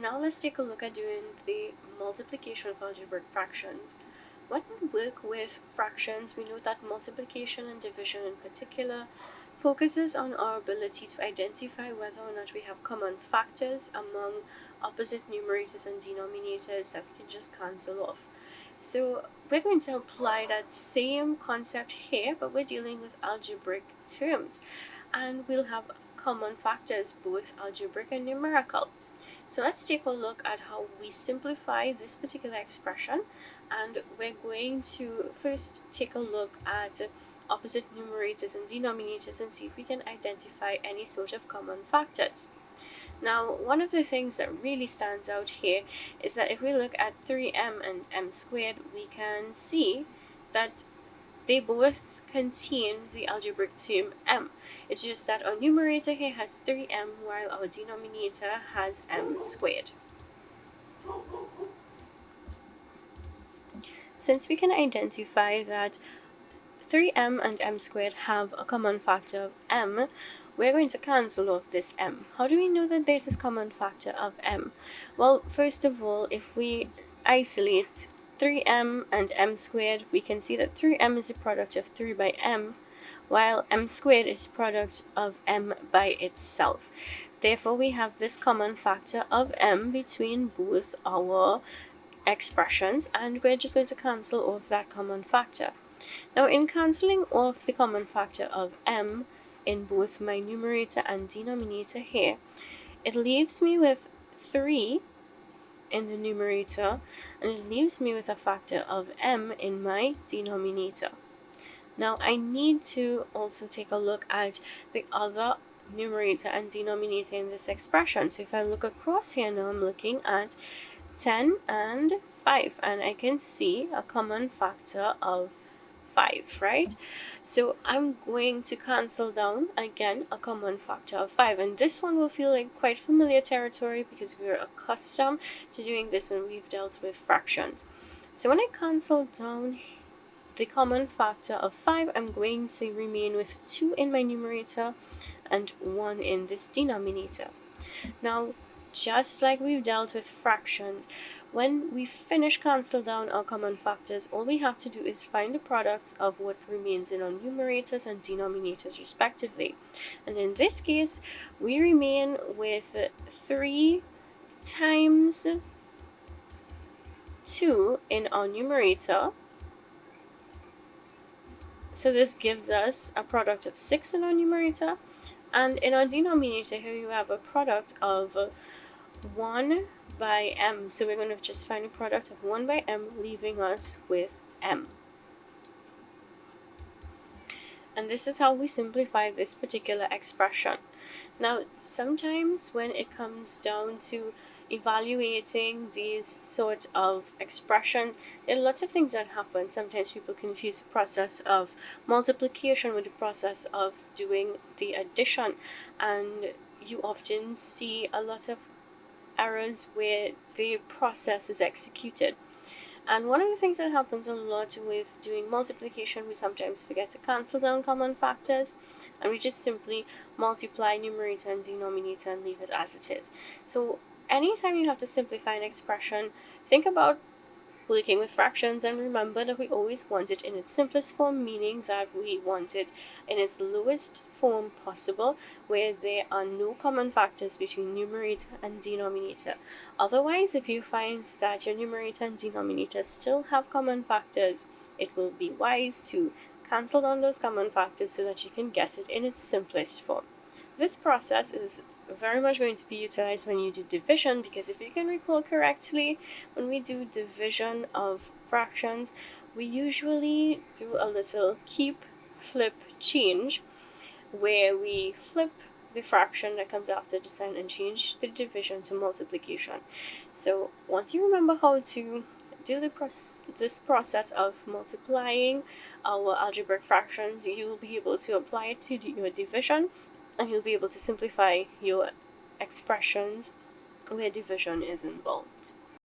Now let's take a look at doing the multiplication of algebraic fractions. When we work with fractions, we know that multiplication and division in particular focuses on our ability to identify whether or not we have common factors among opposite numerators and denominators that we can just cancel off. So we're going to apply that same concept here, but we're dealing with algebraic terms, and we'll have common factors, both algebraic and numerical. So let's take a look at how we simplify this particular expression, and we're going to first take a look at opposite numerators and denominators and see if we can identify any sort of common factors. Now, one of the things that really stands out here is that if we look at 3m and m squared, we can see that they both contain the algebraic term m. It's just that our numerator here has 3m while our denominator has m squared. Since we can identify that 3m and m squared have a common factor of m, we're going to cancel off this m. How do we know that there's this common factor of m? Well, first of all, if we isolate 3m and m squared, we can see that 3m is a product of 3 by m, while m squared is a product of m by itself. Therefore, we have this common factor of m between both our expressions, and we're just going to cancel off that common factor. Now, in cancelling off the common factor of m in both my numerator and denominator here, it leaves me with 3 in the numerator, and it leaves me with a factor of m in my denominator. Now I need to also take a look at the other numerator and denominator in this expression. So if I look across here now, I'm looking at 10 and 5, and I can see a common factor of 5, right? So I'm going to cancel down again a common factor of 5, and this one will feel like quite familiar territory because we're accustomed to doing this when we've dealt with fractions. So when I cancel down the common factor of 5, I'm going to remain with 2 in my numerator and 1 in this denominator. Now, just like we've dealt with fractions, when we finish cancel down our common factors, all we have to do is find the products of what remains in our numerators and denominators respectively. And in this case, we remain with 3 times 2 in our numerator. So this gives us a product of 6 in our numerator, and in our denominator here you have a product of 1 by m. So we're going to just find a product of 1 by m, leaving us with m. And this is how we simplify this particular expression. Now, sometimes when it comes down to evaluating these sort of expressions, there are lots of things that happen. Sometimes people confuse the process of multiplication with the process of doing the addition, and you often see a lot of errors where the process is executed. And one of the things that happens a lot with doing multiplication, we sometimes forget to cancel down common factors, and we just simply multiply numerator and denominator and leave it as it is. So anytime you have to simplify an expression, think about working with fractions and remember that we always want it in its simplest form, meaning that we want it in its lowest form possible, where there are no common factors between numerator and denominator. Otherwise, if you find that your numerator and denominator still have common factors, it will be wise to cancel down those common factors so that you can get it in its simplest form. This process is very much going to be utilized when you do division, because if you can recall correctly, when we do division of fractions, we usually do a little keep, flip, change, where we flip the fraction that comes after the sign and change the division to multiplication. So once you remember how to do this process of multiplying our algebraic fractions, you'll be able to apply it to your division, and you'll be able to simplify your expressions where division is involved.